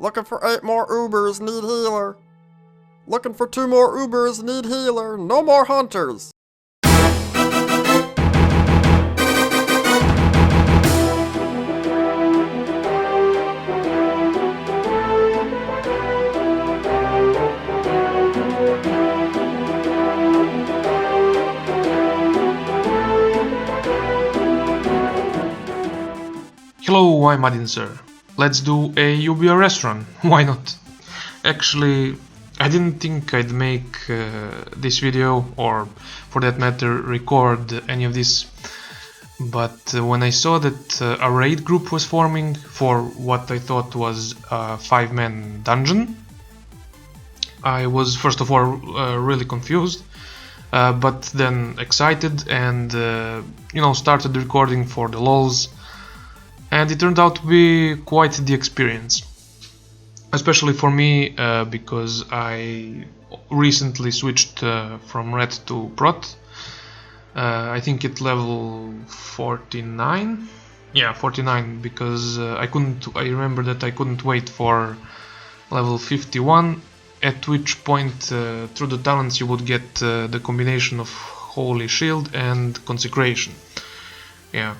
Looking for 8 more Ubers, need healer. Looking for 2 more Ubers, need healer. No more hunters. Hello, I'm Adinsur. Let's do a UBR restaurant, why not? Actually, I didn't think I'd make this video, or for that matter record any of this, but when I saw that a raid group was forming for what I thought was a 5-man dungeon, I was first of all really confused, but then excited and started recording for the lols. And it turned out to be quite the experience, especially for me because I recently switched from Rend to Prot. I think at level 49. Yeah, 49, because I remember that I couldn't wait for level 51, at which point through the talents you would get the combination of Holy Shield and Consecration. Yeah.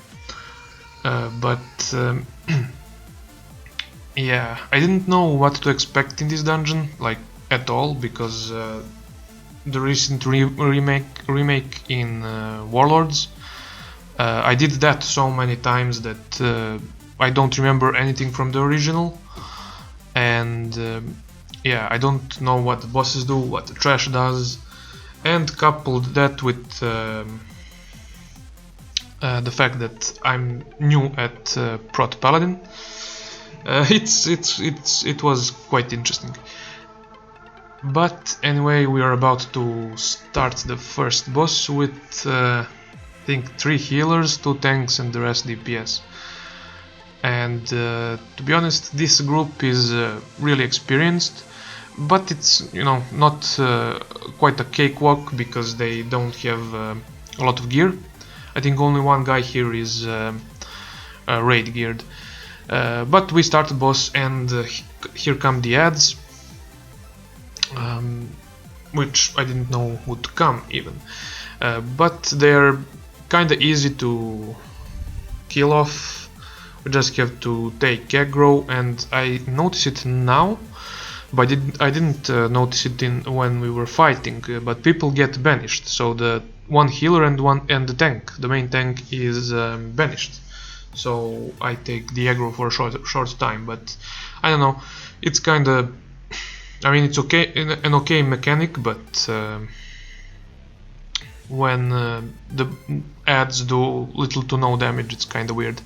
Yeah, I didn't know what to expect in this dungeon, like at all, because the recent remake in Warlords, I did that so many times that I don't remember anything from the original, and yeah, I don't know what the bosses do, what the trash does, and coupled that with the fact that I'm new at Prot Paladin, it was quite interesting. But anyway, we are about to start the first boss with I think 3 healers, 2 tanks and the rest DPS. And to be honest, this group is really experienced, but it's not quite a cakewalk because they don't have a lot of gear. I think only one guy here is raid geared. But we start the boss, and here come the ads, which I didn't know would come even. But they're kinda easy to kill off. We just have to take aggro, and I notice it now, but I didn't notice it when we were fighting. But people get banished, so the one healer and the tank, the main tank, is banished. So I take the aggro for a short time, but I don't know. It's kinda, I mean, it's okay, an okay mechanic, but when the ads do little to no damage, it's kinda weird.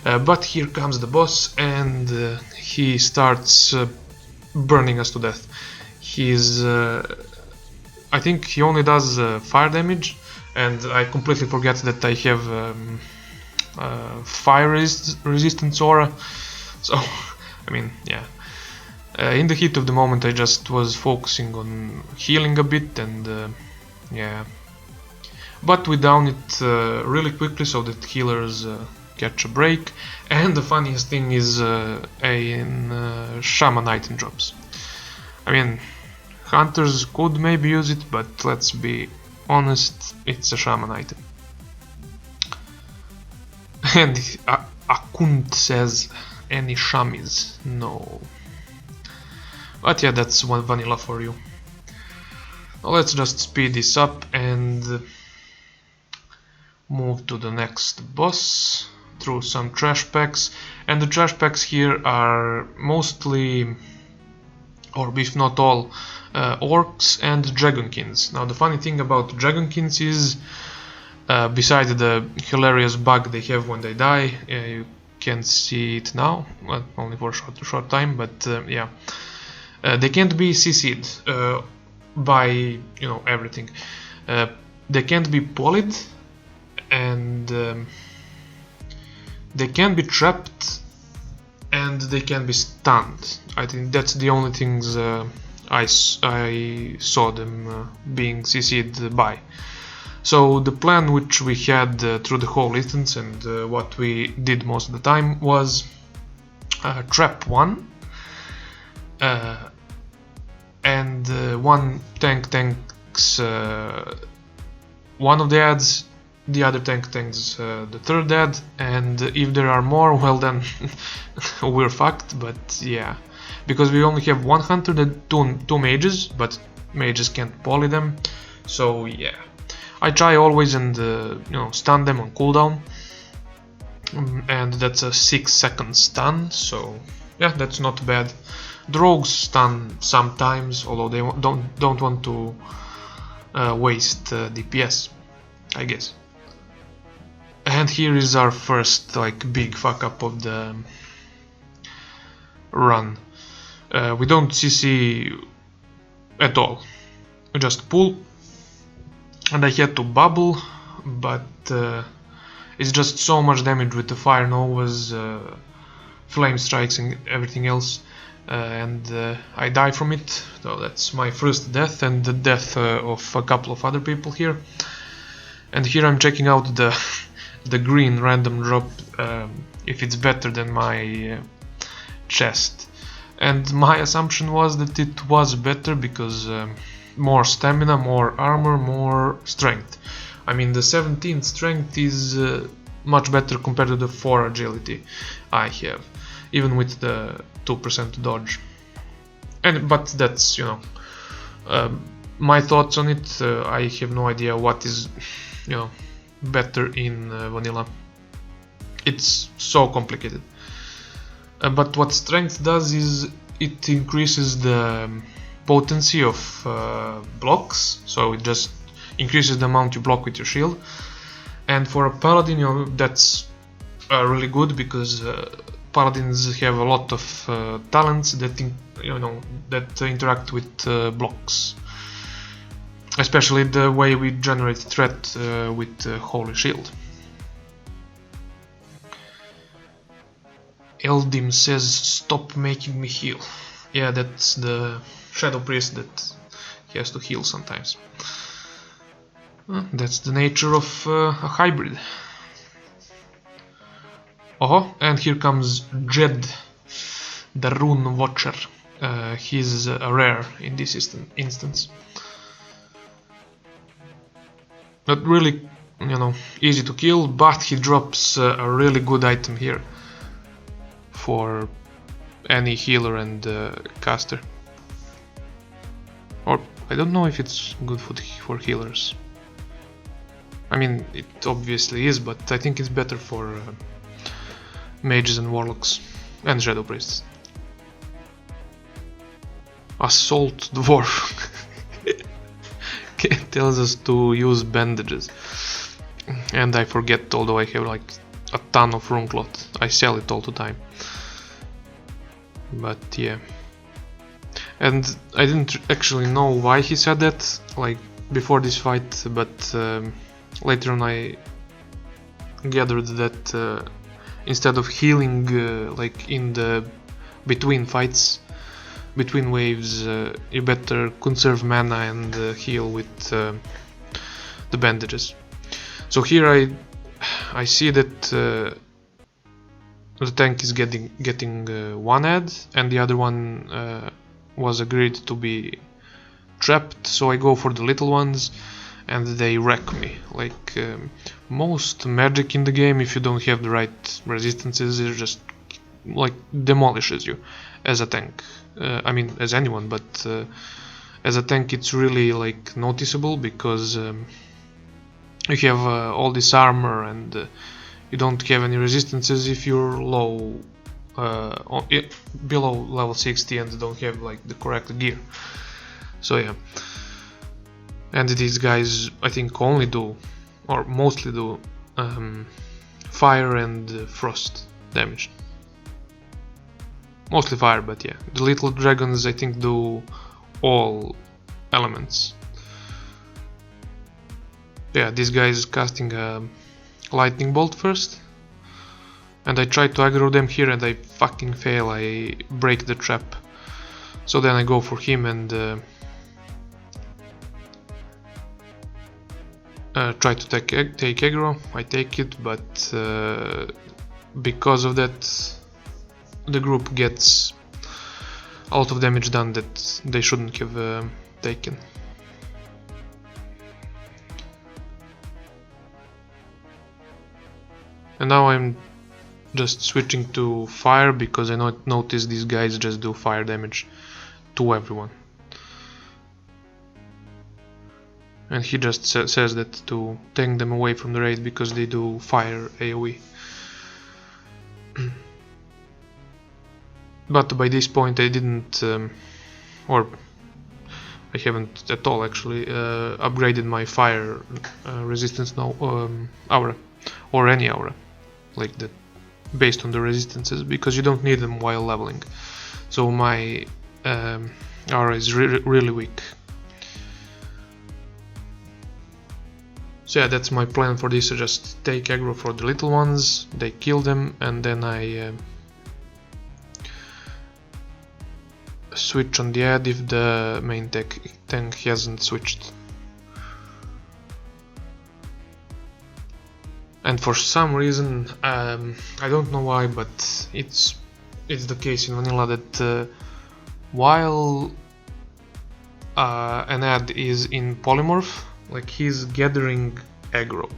But here comes the boss, and he starts burning us to death. He's I think he only does fire damage, and I completely forget that I have fire resistance aura. So I mean, yeah, in the heat of the moment I just was focusing on healing a bit, and yeah, but we down it really quickly so that healers catch a break. And the funniest thing is in shaman item drops. I mean, hunters could maybe use it, but let's be honest, it's a shaman item. And Akunt says, any shamis? No. But yeah, that's one vanilla for you. Now let's just speed this up and move to the next boss through some trash packs. And the trash packs here are mostly, or if not all, orcs and dragonkins. Now the funny thing about dragonkins is, besides the hilarious bug they have when they die, you can see it now, well, only for a short time, but yeah, they can't be CC'd by everything. They can't be polyed, and they can be trapped, and they can be stunned. I think that's the only things I saw them being CC'd by. So the plan which we had through the whole instance, and what we did most of the time, was trap 1, and one tank tanks one of the ads, the other tank tanks the third ad, and if there are more, well then we're fucked. But yeah, because we only have one hunter and two mages, but mages can't poly them, so yeah, I try always and stun them on cooldown, and that's a 6-second stun, so yeah, that's not bad. The rogues stun sometimes, although they don't want to waste DPS, I guess. And here is our first like big fuck up of the run. We don't CC at all. We just pull, and I had to bubble, but it's just so much damage with the fire novas, flame strikes and everything else, and I die from it. So that's my first death and the death of a couple of other people here. And here I'm checking out the green random drop, if it's better than my chest. And my assumption was that it was better because more stamina, more armor, more strength. I mean, the 17 strength is much better compared to the 4 agility I have, even with the 2% dodge. But that's, my thoughts on it. I have no idea what is, better in vanilla. It's so complicated. But what strength does is it increases the potency of blocks, so it just increases the amount you block with your shield. And for a paladin, that's really good, because paladins have a lot of talents that that interact with blocks, especially the way we generate threat with Holy Shield. Eldim says, stop making me heal. Yeah, that's the Shadow Priest that he has to heal sometimes. That's the nature of a hybrid. Oh, and here comes Jed, the Rune Watcher. He's a rare in this instance. Not really, easy to kill, but he drops a really good item here for any healer and caster. Or I don't know if it's good for healers. I mean, it obviously is, but I think it's better for mages and warlocks and shadow priests. Assault dwarf tells us to use bandages, and I forget, although I have like a ton of rune cloth. I sell it all the time. But yeah, and I didn't actually know why he said that like before this fight, but later on I gathered that instead of healing like in the between fights, between waves, you better conserve mana and heal with the bandages. So here I see that the tank is getting one ad, and the other one was agreed to be trapped, so I go for the little ones and they wreck me. Like most magic in the game, if you don't have the right resistances, it just like demolishes you as a tank. I mean, as anyone, but as a tank it's really like noticeable, because you have all this armor and you don't have any resistances if you're low, below level 60 and don't have like the correct gear. So yeah, and these guys I think only do, or mostly do, fire and frost damage. Mostly fire, but yeah, the little dragons I think do all elements. Yeah, this guy is casting a lightning bolt first, and I try to aggro them here and I fucking fail. I break the trap. So then I go for him and try to take aggro. I take it, but because of that the group gets a lot of damage done that they shouldn't have taken. And now I'm just switching to fire because I noticed these guys just do fire damage to everyone. And he just says that to tank them away from the raid because they do fire AoE. But by this point I didn't, or I haven't at all actually, upgraded my fire resistance aura, or any aura, like that, based on the resistances, because you don't need them while leveling. So my aura is really weak. So yeah, that's my plan for this. I just take aggro for the little ones, they kill them, and then I switch on the ad if the main tank hasn't switched. And for some reason, I don't know why, but it's the case in vanilla that while an ad is in polymorph, like he's gathering aggro.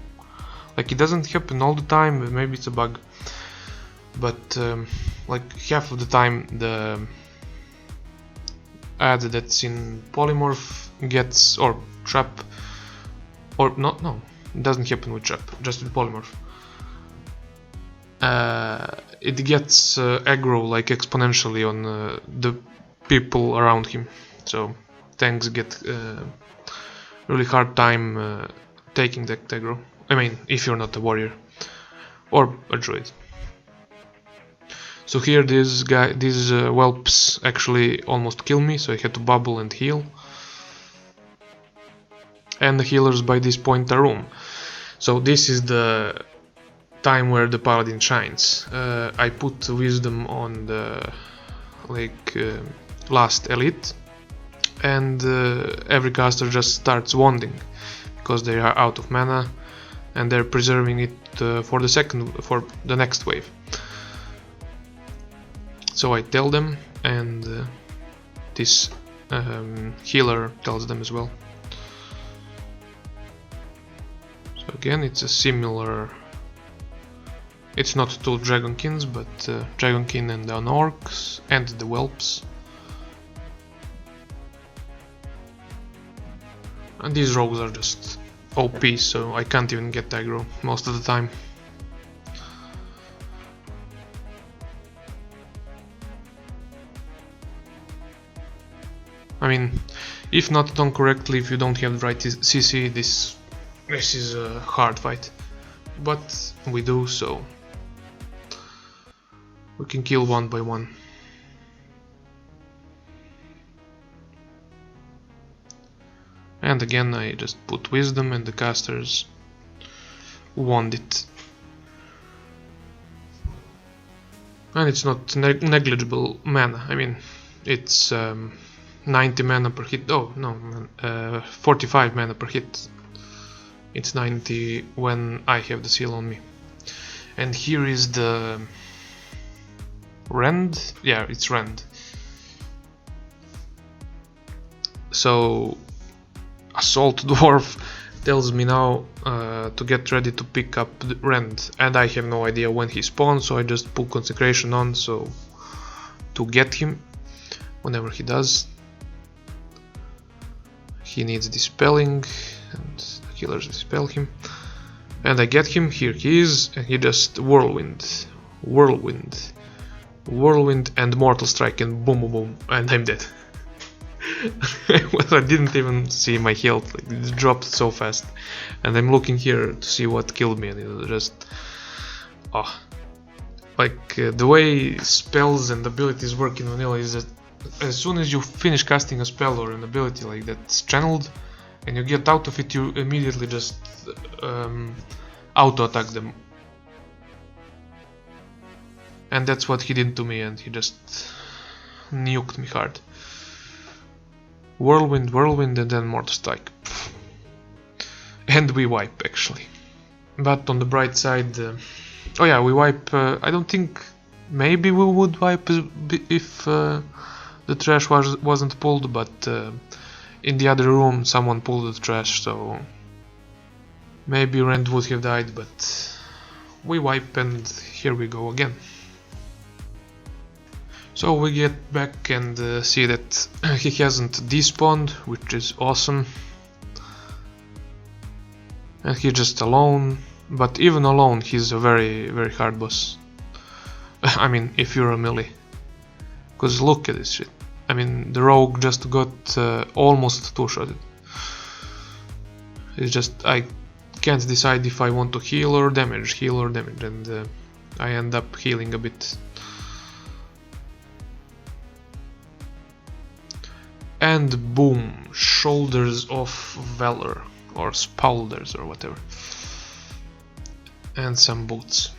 Like it doesn't happen all the time, maybe it's a bug, but like half of the time the ad that's in polymorph gets, or trap, or no, it doesn't happen with trap, just with polymorph. It gets aggro like exponentially on the people around him, so tanks get really hard time taking that aggro. I mean, if you're not a warrior or a druid. So here these whelps actually almost kill me, so I had to bubble and heal. And the healers by this point are room. So this is the time where the paladin shines. I put wisdom on the last elite, and every caster just starts wanding because they are out of mana and they're preserving it for the next wave. So I tell them, and this healer tells them as well. So again, it's a similar, it's not two Dragonkins, but Dragonkin and the Orcs and the Whelps. And these rogues are just OP, so I can't even get aggro most of the time. I mean, if not done correctly, if you don't have the right CC, this is a hard fight. But we do, so we can kill one by one. And again, I just put wisdom and the casters wand it. And it's not negligible mana. I mean, it's 90 mana per hit. Oh no, 45 mana per hit. It's 90 when I have the seal on me. And here is the Rend. Yeah, it's Rend. So Assault Dwarf tells me now to get ready to pick up the Rend, and I have no idea when he spawns, so I just put Consecration on, so to get him whenever he does. He needs Dispelling, and the healers dispel him, and I get him. Here he is, and he just Whirlwind, and Mortal Strike, and boom boom boom, and I'm dead. Well, I didn't even see my health, like, it dropped so fast, and I'm looking here to see what killed me, and it just the way spells and abilities work in vanilla is that as soon as you finish casting a spell or an ability like that's channeled and you get out of it, you immediately just auto attack them, and that's what he did to me, and he just nuked me hard. Whirlwind, and then Mortal Strike. And we wipe, actually. But on the bright side, oh yeah, we wipe. I don't think, maybe we would wipe if the trash wasn't pulled, but in the other room someone pulled the trash, so maybe Rend would have died, but we wipe and here we go again. So we get back and see that he hasn't despawned, which is awesome. And he's just alone, but even alone he's a very, very hard boss. I mean, if you're a melee. Cause look at this shit. I mean, the rogue just got almost two-shotted. It's just, I can't decide if I want to heal or damage, and I end up healing a bit. And boom, Shoulders of Valor, or Spaulders or whatever. And some boots.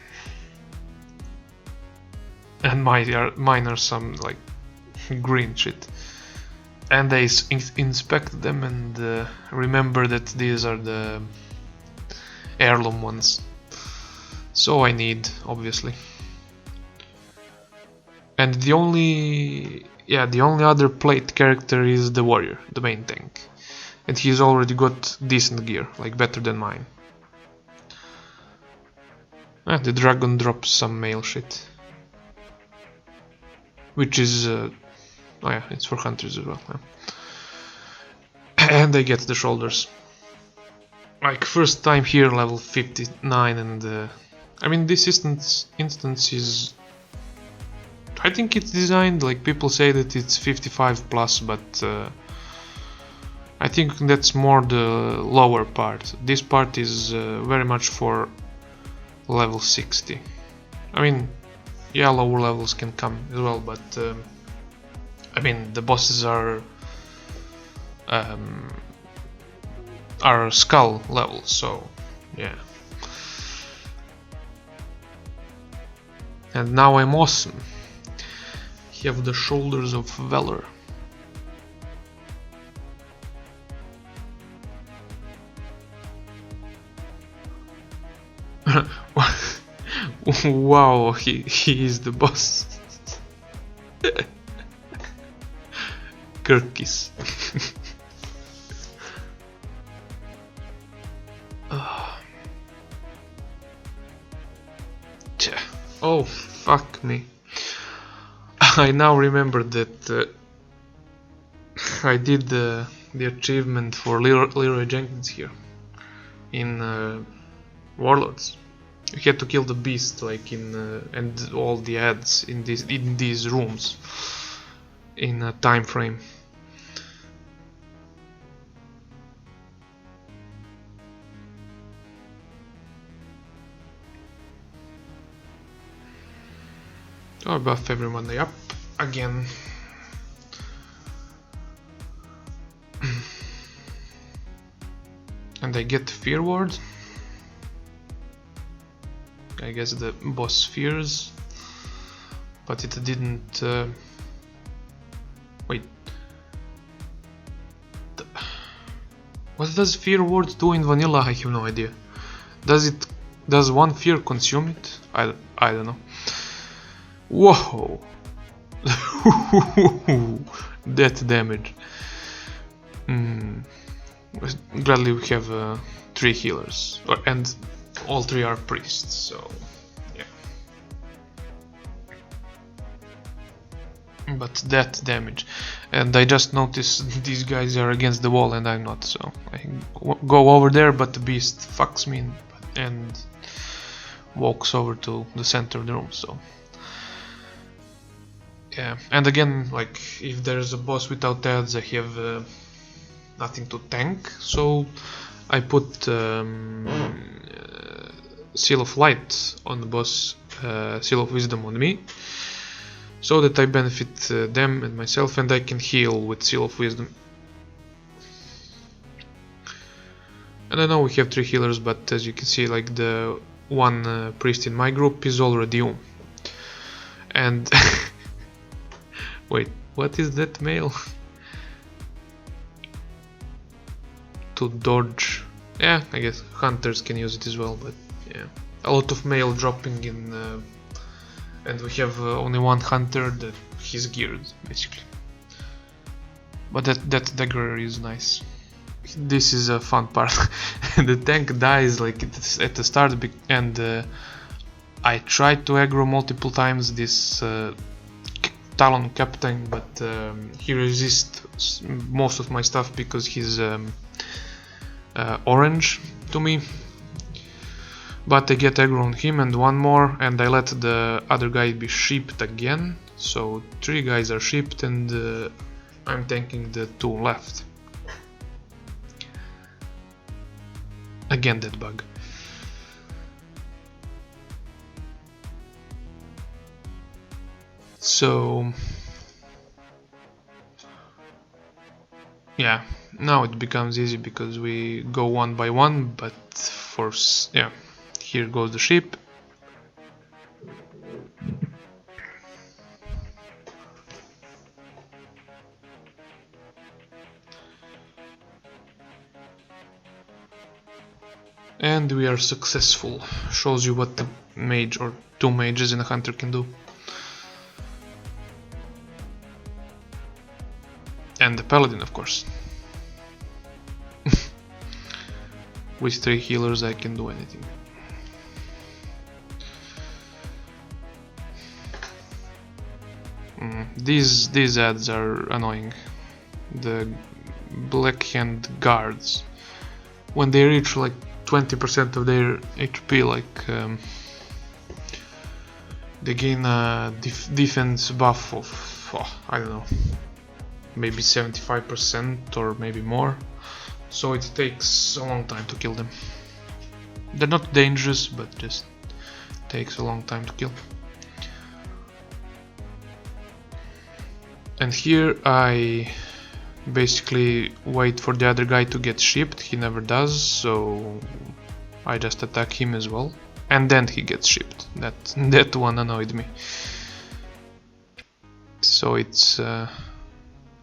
And mine are some like green shit. And I inspect them and remember that these are the heirloom ones. So I need, obviously. And the only other plate character is the warrior, the main tank. And he's already got decent gear, like better than mine. The dragon drops some mail shit. Which is, oh yeah, it's for hunters as well. Yeah. And I get the shoulders. Like, first time here, level 59, and I mean, this instance is... I think it's designed, like, people say that it's 55 plus, but I think that's more the lower part. This part is very much for level 60. I mean, yeah, lower levels can come as well, but I mean, the bosses are skull levels, so yeah. And now I'm awesome. Have the Shoulders of Valor. Wow, he is the boss. Kirkis. Oh, fuck me. I now remember that I did the achievement for Leroy Jenkins here in Warlords. You had to kill the beast, like in and all the ads in these rooms in a time frame. Or buff everyone up again. And I get Fear Ward. I guess the boss fears, but it didn't. Wait. What does Fear Ward do in vanilla? I have no idea. Does one fear consume it? I don't know. Whoa! That damage. Gladly we have 3 healers, and all 3 are priests, so yeah. But that damage, and I just noticed these guys are against the wall and I'm not, so I go over there, but the beast fucks me and walks over to the center of the room, so yeah. And again, like, if there's a boss without ads, I have nothing to tank, so I put Seal of Light on the boss, Seal of Wisdom on me, so that I benefit them and myself, and I can heal with Seal of Wisdom. And I know we have 3 healers, but as you can see, like, the one priest in my group is already and wait, what is that mail? To dodge. Yeah, I guess hunters can use it as well, but yeah. A lot of mail dropping in, and we have only one hunter that he's geared, basically. But that dagger is nice. This is a fun part. The tank dies like at the start, and I tried to aggro multiple times this Talon Captain, but he resists most of my stuff because he's orange to me. But I get aggro on him and one more, and I let the other guy be shipped again. So 3 guys are shipped, and I'm tanking the 2 left. Again that bug. So yeah, now it becomes easy because we go one by one, but yeah, here goes the ship. And we are successful. Shows you what the mage or 2 mages and a hunter can do. And the paladin, of course. With 3 healers I can do anything. These ads are annoying. The Blackhand guards, when they reach like 20% of their HP, like they gain a defense buff of I don't know, maybe 75% or maybe more. So it takes a long time to kill them. They're not dangerous, but just takes a long time to kill. And here I basically wait for the other guy to get shipped. He never does, so I just attack him as well, and then he gets shipped. That one annoyed me. So it's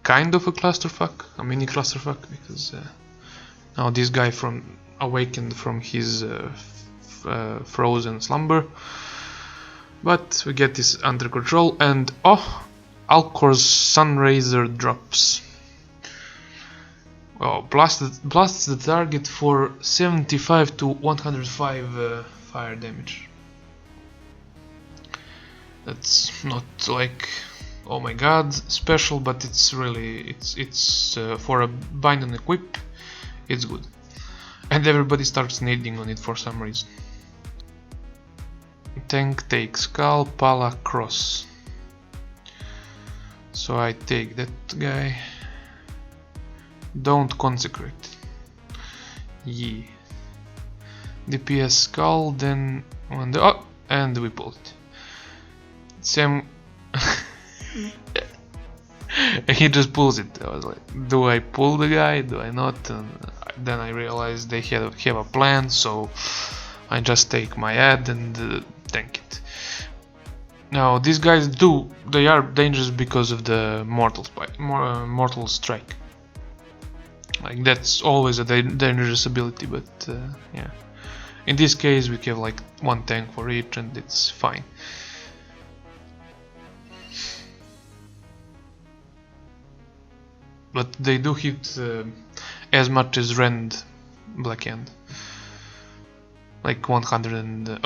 kind of a clusterfuck, a mini clusterfuck, because now this guy awakened from his frozen slumber, but we get this under control, and oh, Alcor's Sunraiser drops. Oh, blasts the target for 75 to 105 fire damage. That's not like, oh my god, special, but it's really, it's for a bind and equip, it's good. And everybody starts nading on it for some reason. Tank takes Skull, Pala, Cross. So I take that guy. Don't consecrate. Yeah. DPS Skull, then on the and we pull it. Sam. He just pulls it. I was like, do I pull the guy? Do I not? And then I realized they have a plan, so I just take my ad and tank it. Now these guys they are dangerous because of the mortal strike. Like that's always a dangerous ability, but yeah. In this case we have like 1 tank for each and it's fine. But they do hit as much as Rend Blackhand. Like 1400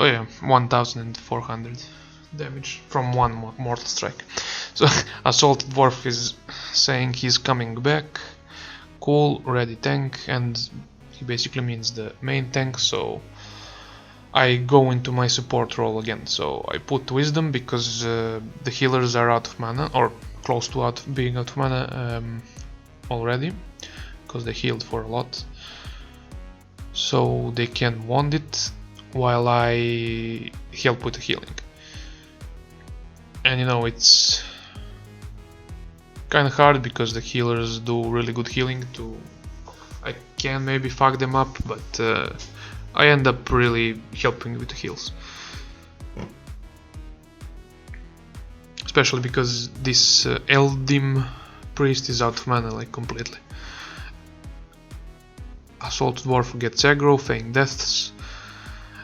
damage from 1 mortal strike. So Assaulted Dwarf is saying he's coming back. Cool, ready tank, and he basically means the main tank, so I go into my support role again. So I put Wisdom because the healers are out of mana, or close to being out of mana already, because they healed for a lot. So they can wand it while I help with the healing. And you know, it's kind of hard because the healers do really good healing too. I can maybe fuck them up, but I end up really helping with the heals. Especially because this Eldim priest is out of mana like completely. Assault Dwarf gets aggro, feign deaths,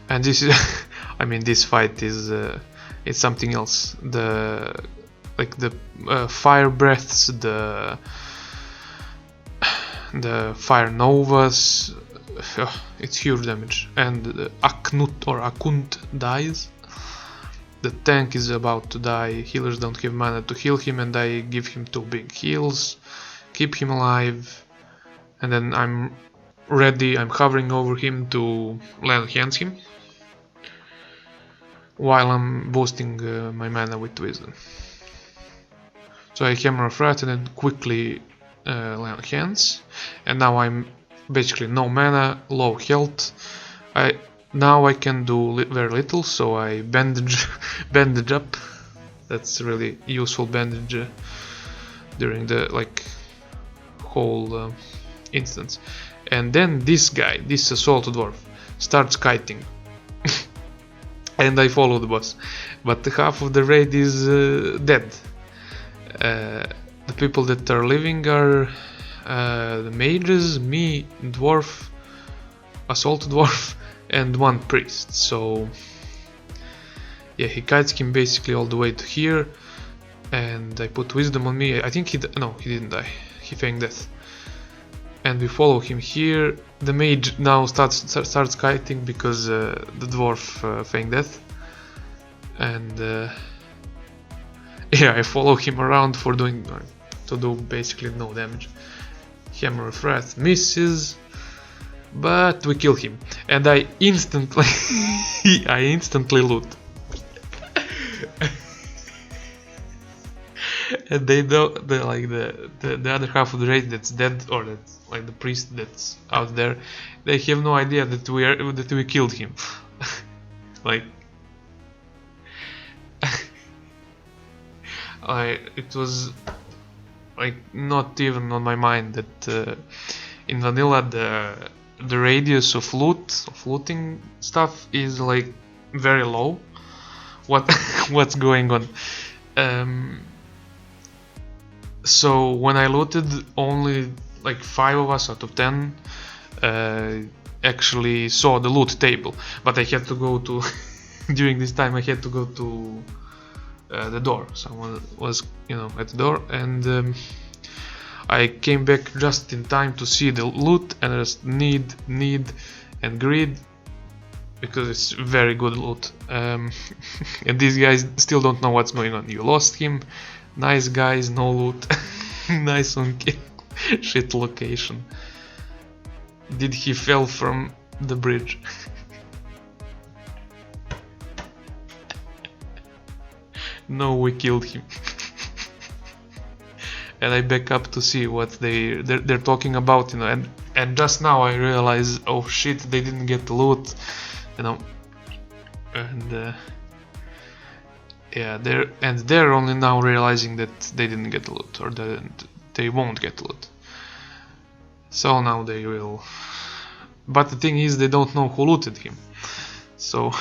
and this is I mean, this fight is it's something else. The fire breaths, the the fire novas, it's huge damage, and the Akunt dies. The tank is about to die, healers don't have mana to heal him, and I give him 2 big heals, keep him alive, and then I'm ready, I'm hovering over him to land hands him, while I'm boosting my mana with wisdom. So I hammer a threat and then quickly land hands, and now I'm basically no mana, low health. Now I can do very little, so I bandage up. That's really useful bandage during the whole instance. And then this guy, this assault dwarf, starts kiting, and I follow the boss. But half of the raid is dead. The people that are living are the mages, me, dwarf, assault dwarf, and 1 priest. So yeah, he kites him basically all the way to here, and I put wisdom on me. I think he didn't die. He feigned death, and we follow him here. The mage now starts kiting because the dwarf feigned death, and yeah, I follow him around for to do basically no damage. Hammer of Wrath misses, but we kill him, and I instantly loot. And they don't, the other half of the raid that's dead, or that's like the priest that's out there, they have no idea that we killed him. Like, it was like not even on my mind that in vanilla the radius of looting stuff is like very low. What's going on? So when I looted, only like 5 of us out of 10 actually saw the loot table, but I had to go to during this time I had to go to the door. Someone was at the door, and I came back just in time to see the loot, and just need and greed, because it's very good loot. And these guys still don't know what's going on. You lost him, nice guys, no loot. Nice on kill. Shit location. Did he fell from the bridge? No, we killed him. And I back up to see what they're talking about, and just now I realize, oh shit, they didn't get the loot, and yeah, they're only now realizing that they didn't get the loot, or that they won't get the loot. So now they will. But the thing is, they don't know who looted him. So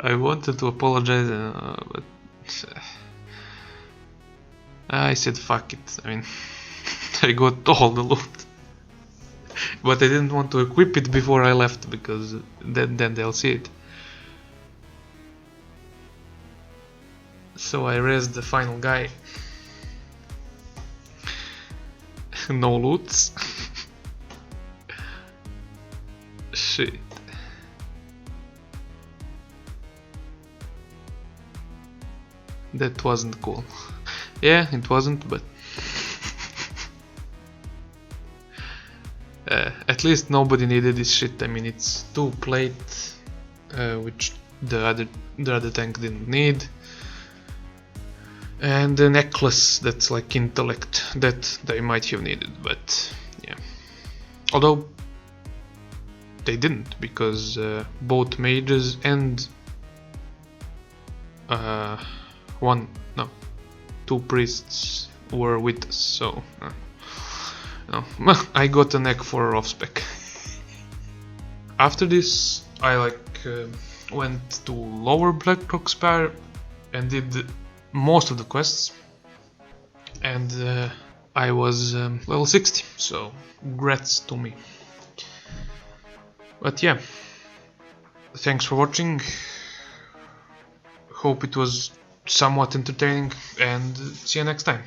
I wanted to apologize, but I said fuck it. I mean, I got all the loot, but I didn't want to equip it before I left, because then they'll see it. So I raised the final guy. No loots. Shit. That wasn't cool. Yeah, it wasn't, but at least nobody needed this shit. I mean, it's 2 plate, which the other tank didn't need, and a necklace that's like intellect that they might have needed, but yeah. Although they didn't, because both mages and 2 priests were with us, so I got an egg for off spec. After this, I went to lower Blackrock Spire and did most of the quests, and I was level 60, so congrats to me. But yeah, thanks for watching. Hope it was somewhat entertaining, and see you next time.